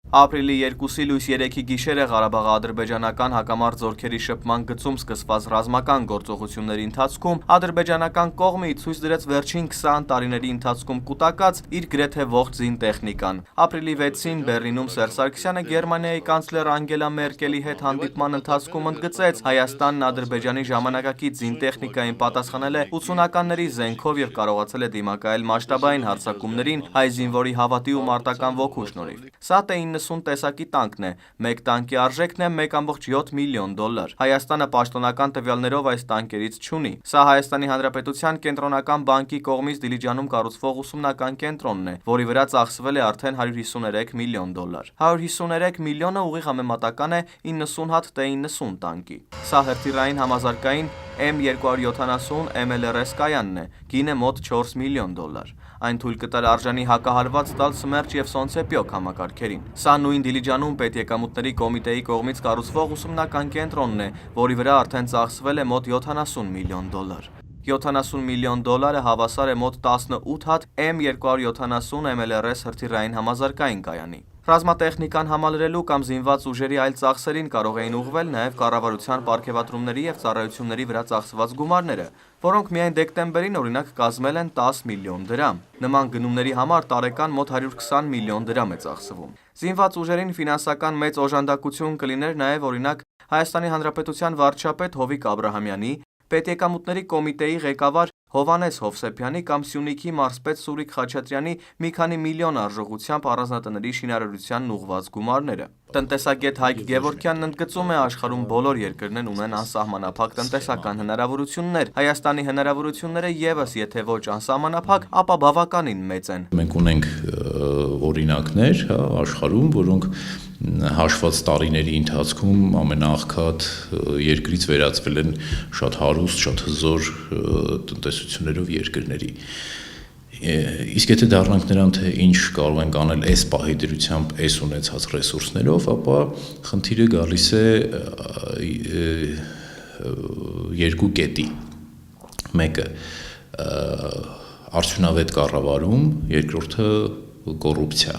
Ապրիլի 2-ի լույս 3-ի գիշերը Ղարաբաղ-ադրբեջանական հակամարտ զորքերի շփման գծում սկսված ռազմական գործողությունների ընթացքում ադրբեջանական կողմը ցույց դրեց վերջին 20 տարիների ընթացքում կուտակած իր գրեթե ողջ զինտեխնիկան։ Ապրիլի 6-ին Բեռլինում Սերժ Սարգսյանը Գերմանիայի կանցլեր Անգելա Մերկելի հետ հանդիպման ընթացքում ընդգծեց, Հայաստանն Ադրբեջանի ժամանակակից զինտեխնիկային պատասխանել է 80-ականների զենքով եւ կարողացել է դիմակայել մասշտաբային հարձակումներին հայ զինվորի հավատի ու մարտական ոգու շնորհիվ։ Սա 90 տեսակի տանկն է, մեկ տանկի արժեքն է 1,7 միլիոն դոլար։ Հայաստանը պաշտոնական տվյալներով այս տանկերից չունի։ Սա Հայաստանի Հանրապետության կենտրոնական բանկի կողմից Դիլիջանում կառուցվող ուսումնական կենտրոնն է, որի վրա ծախսվել է արդեն 153 միլիոն դոլար։ 153 միլիոնը ուղիղ համեմատական է 90 հատ T-90 տանկի։ Սա հրթիռային համազարգային M270 MLRS կայանն է, գինը մոտ 4 միլիոն դոլար։ Այն թույլ կտար արժանի հակահարված տալ Սմերջ եւ Սոնցեպյոկ համակարգերին։ Սա նույն Դիլիջանում պետեկամուտների կոմիտեի կողմից կառուցվող ուսումնական կենտրոնն է, որի վրա արդեն ծախսվել է մոտ 70 միլիոն դոլար։ 70 միլիոն դոլարը հավասար է մոտ 18 հատ M270 MLRS հրթիռային համազարգային կայանի։ Ռազմատեխնիկան համալրելու կամ զինված ուժերի այլ ծախսերին կարող էին ուղղվել նաև կառավարության պարգևատրումների եւ ծառայությունների վրա ծախսված գումարները, որոնք միայն դեկտեմբերին օրինակ կազմել են 10 միլիոն դրամ։ Նման գնումների համար տարեկան մոտ 120 միլիոն դրամ է ծախսվում։ Զինված ուժերին ֆինանսական մեծ օժանդակություն կլիներ նաև օրինակ Հայաստանի Հանրապետության վարչապետ Հովիկ Աբրահամյանի, պետեկամուտների կոմիտեի ղեկավար Հովհաննես Հովսեփյանի կամ Սյունիքի մարզպետ Սուրիկ Խաչատրյանի մի քանի միլիոն արժողությամբ առանձնատների շինարարությանն ուղղված գումարները։ Տնտեսագետ Հայկ Գևորգյանն ընդգծում է, աշխարհում բոլոր երկրներն ունեն անսահմանափակ տնտեսական հնարավորություններ։ Հայաստանի հնարավորությունները եւս, եթե ոչ անսահմանափակ, ապա բավականին մեծ են։ Մենք ունենք օրինակներ աշխարհում, որոնք հաշված տարիների ընթացքում ամենաաղքատ երկրից վերածվել են շատ հարուստ, շատ հզոր տնտեսություններով երկրների։ Իսկ եթե դառնանք նրան, թե ինչ կարող ենք անել այս պահի դրությամբ այս ունեցած ռեսուրսներով, ապա խնդիրը գալիս է երկու կետի։ Մեկը արդյունավետ կառավարում, երկրորդը կոռուպցիա։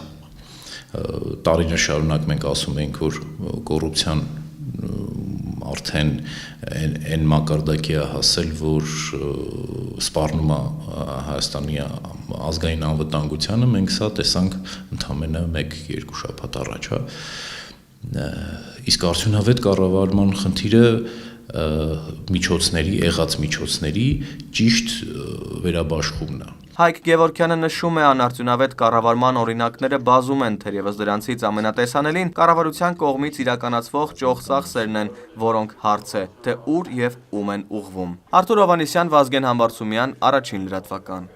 Տարիներ շարունակ մենք ասում ենք, որ կոռուպցիան արդեն այն մակարդակի է հասել, որ սպառնում է Հայաստանի ազգային անվտանգությանը, մենք սա տեսանք ընդամենը 1-2 շաբաթ առաջ, իսկ արդյունավետ կառավարման խնդիրը միջոցների, եղած միջոցների ճիշտ վերաբաշխումն է։ Հայկ Գևորգյանը նշում է, անարդյունավետ կառավարման օրինակները բազում են, թերևս դրանցից ամենատեսանելին կառավարության կողմից իրականացվող ճոխ ծախսերն են, որոնք հարց է, թե ուր եւ ում են ուղղվում։ Արթուր Հովհաննիսյան, Վազգեն Համբարձումյան, Առաջին լրատվական։